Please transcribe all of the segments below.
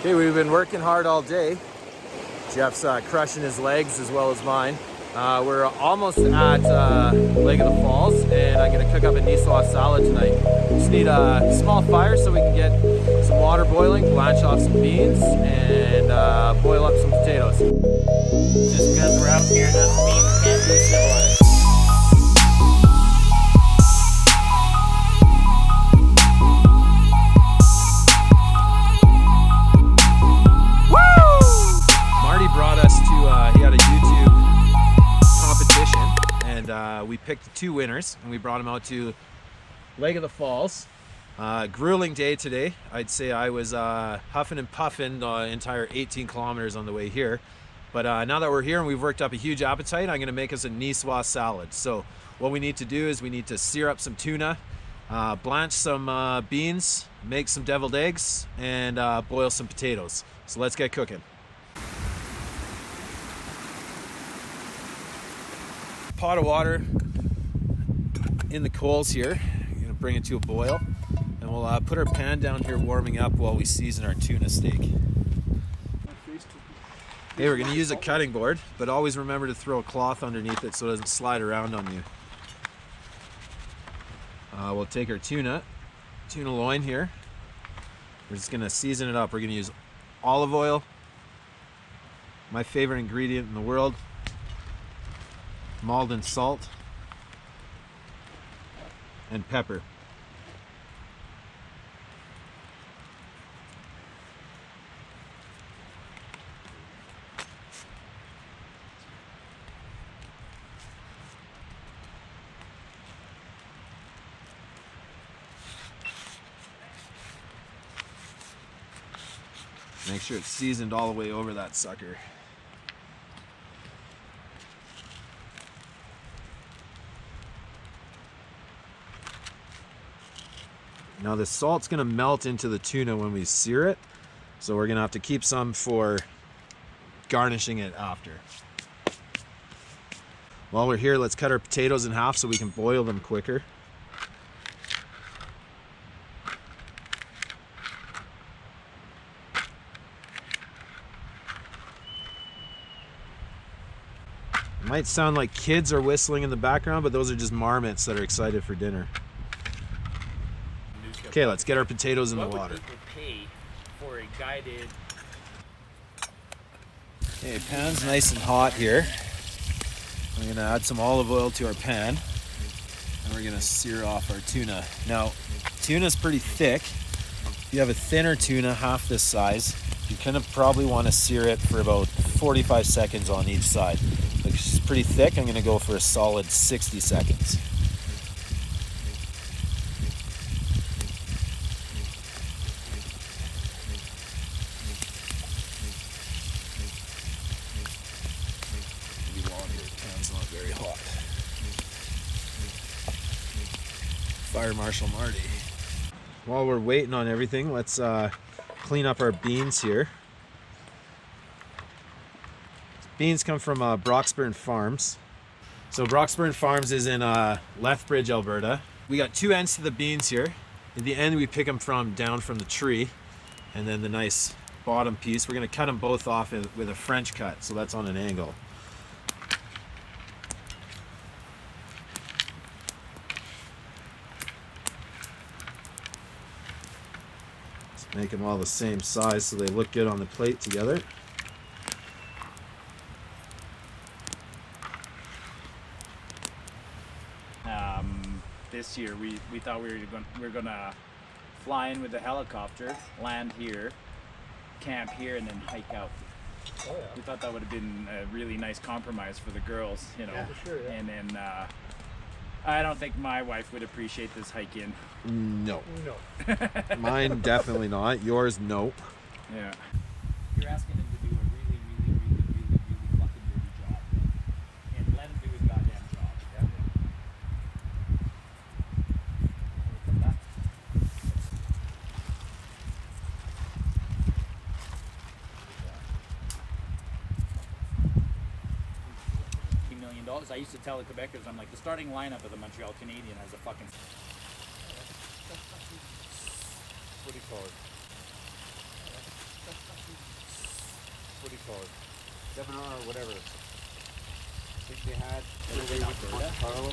Okay, we've been working hard all day. Geoff's crushing his legs as well as mine. We're almost at Lake of the Falls, and I'm gonna cook up a Nicoise salad tonight. Just need a small fire so we can get some water boiling, blanch off some beans, and boil up some potatoes. Just because we're out here doesn't mean we can't be civilized. Marty brought us to, he had a YouTube competition, and we picked 2 winners, and we brought them out to Lake of the Falls. Grueling day today. I'd say I was huffing and puffing the entire 18 kilometers on the way here. But now that we're here and we've worked up a huge appetite, I'm gonna make us a Nicoise salad. So what we need to do is we need to sear up some tuna, blanch some beans, make some deviled eggs, and boil some potatoes. So let's get cooking. Pot of water in the coals here. I'm gonna bring it to a boil, and we'll put our pan down here warming up while we season our tuna steak. Okay, we're gonna use a cutting board, but always remember to throw a cloth underneath it so it doesn't slide around on you. We'll take our tuna loin here. We're just gonna season it up. We're gonna use olive oil, my favorite ingredient in the world, Maldon salt, and pepper. Make sure it's seasoned all the way over that sucker. Now the salt's gonna melt into the tuna when we sear it, so we're gonna have to keep some for garnishing it after. While we're here, let's cut our potatoes in half so we can boil them quicker. It might sound like kids are whistling in the background, but those are just marmots that are excited for dinner. Okay, let's get our potatoes in the water. What would people pay for a guided... Okay, pan's nice and hot here. We're gonna add some olive oil to our pan, and we're gonna sear off our tuna. Now, tuna's pretty thick. If you have a thinner tuna, half this size, you're gonna probably want to sear it for about 45 seconds on each side. Like, it's pretty thick. I'm gonna go for a solid 60 seconds. Very hot. Fire Marshal Marty. While we're waiting on everything, let's clean up our beans here. Beans come from Broxburn Farms. So Broxburn Farms is in Lethbridge, Alberta. We got 2 ends to the beans here. At the end we pick them down from the tree, and then the nice bottom piece, we're gonna cut them both off with a French cut, so that's on an angle. Make them all the same size so they look good on the plate together. This year we thought we were gonna fly in with the helicopter, land here, camp here, and then hike out. Oh, yeah. We thought that would have been a really nice compromise for the girls, you know. Yeah, for sure, yeah. And then I don't think my wife would appreciate this hike in. No. Mine definitely not. Yours, nope. Yeah. You're asking him to do a really fucking dirty job. And let him do his goddamn job. Yeah. $1 million. I used to tell the Quebecers, I'm like, the starting lineup of the Montreal Canadian has a fucking... What do you call it? call it? Seminar or whatever. I think they had everybody went to Monte Carlo.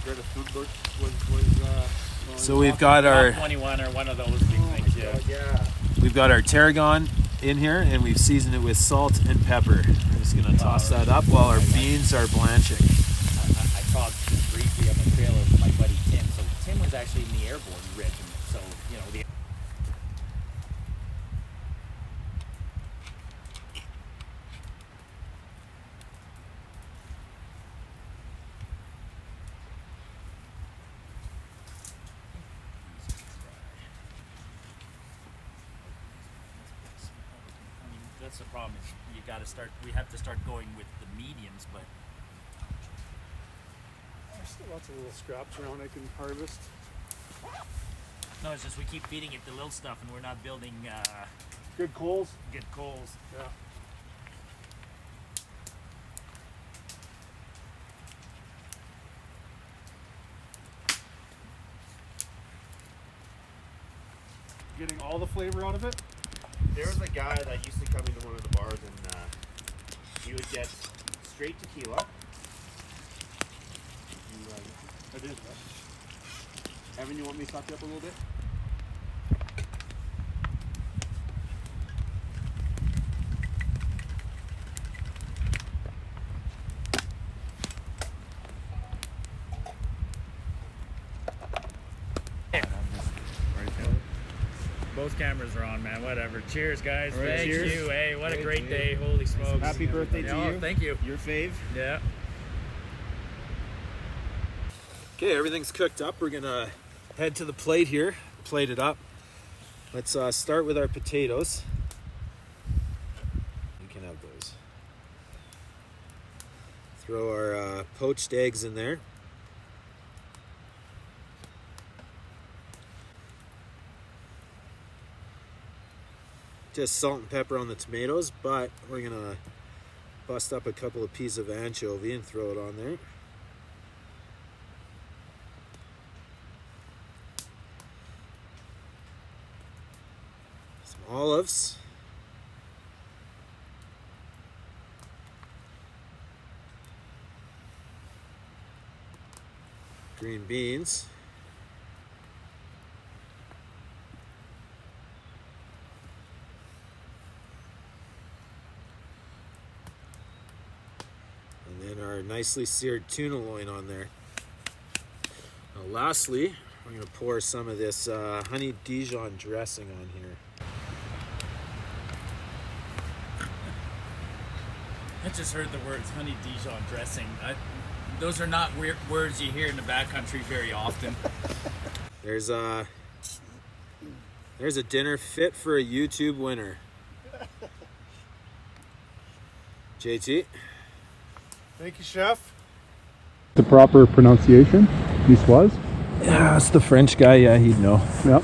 Greta Thunberg was So we've got our 21 or one of those big things. Yeah. yeah. we've got our tarragon in here, and we've seasoned it with salt and pepper. We're just gonna toss that up while our beans are blanching. I talked briefly on the trailer with my buddy Tim. So Tim was actually in the airborne regiment. So you know the. I mean, that's the problem. Is you got to start. We have to start going with the mediums, but. There's still lots of little scraps around I can harvest. No, it's just we keep feeding it the little stuff, and we're not building Good coals. good coals. Yeah. Getting all the flavor out of it. There was a guy that used to come into one of the bars and he would get straight tequila. I did. Evan, you want me to talk you up a little bit? Both cameras are on, man. Whatever. Cheers, guys. All right, Thank cheers. you. Hey, what a great Cheers. day. Holy smokes. Happy birthday to Yeah, you. Thank you. Your fave. Yeah. Okay, everything's cooked up. We're gonna head to the plate here, plate it up. Let's start with our potatoes. You can have those. Throw our poached eggs in there. Just salt and pepper on the tomatoes, but we're gonna bust up a couple of pieces of anchovy and throw it on there. Some olives. Green beans. And then our nicely seared tuna loin on there. Now lastly, we're going to pour some of this honey Dijon dressing on here. I just heard the words honey Dijon dressing. Those are not weird words you hear in the backcountry very often. There's a dinner fit for a YouTube winner. JT? Thank you, chef. The proper pronunciation, Nicoise. Yeah, that's the French guy. Yeah, he'd know. Yep.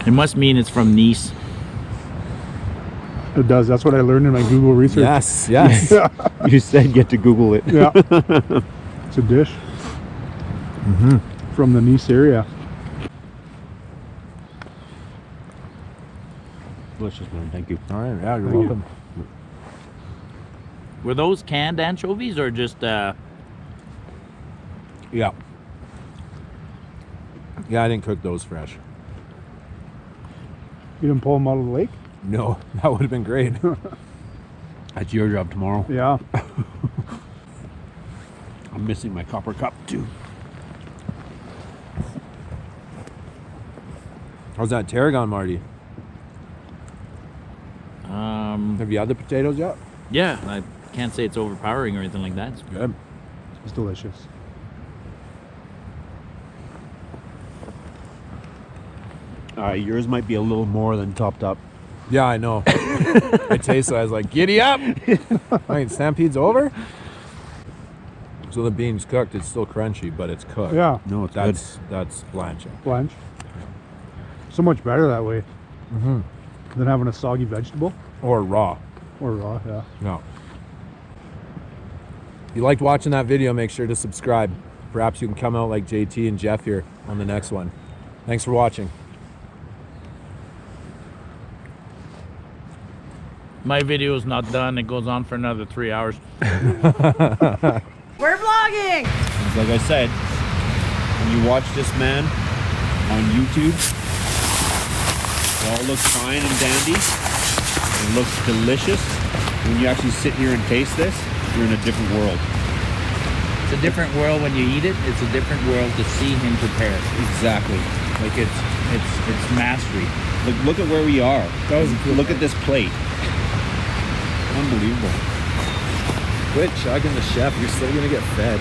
It must mean it's from Nice. It does. That's what I learned in my Google research. Yes, yes. Yeah. You said get to Google it. Yeah. It's a dish from the Nice area. Delicious, man. Thank you. All right, yeah, you're Thank you. welcome. Were those canned anchovies or just Yeah. Yeah, I didn't cook those fresh. You didn't pull them out of the lake? No, that would have been great. That's your job tomorrow. Yeah. I'm missing my copper cup too. How's that tarragon, Marty? Have you had the potatoes yet? yeah, I can't say it's overpowering or anything like that. It's Good. It's delicious. Yours might be a little more than topped up. Yeah, I know. I tasted it. I was like, giddy up! Wait, Stampede's over? So the bean's cooked. It's still crunchy, but it's cooked. Yeah. No, it's That's blanching. Blanche. So much better that way than having a soggy vegetable Or raw. or raw. Yeah. No. If you liked watching that video, make sure to subscribe. Perhaps you can come out like JT and Geoff here on the next one. Thanks for watching. My video is not done. It goes on for another 3 hours. We're vlogging! Like I said, when you watch this man on YouTube, it all looks fine and dandy. It looks delicious. When you actually sit here and taste this, you're in a different world. It's a different world when you eat it. It's a different world to see him prepare it. Exactly. Like it's mastery. Look at where we are. Look at this plate. Unbelievable. Quit chugging the chef. You're still gonna get fed.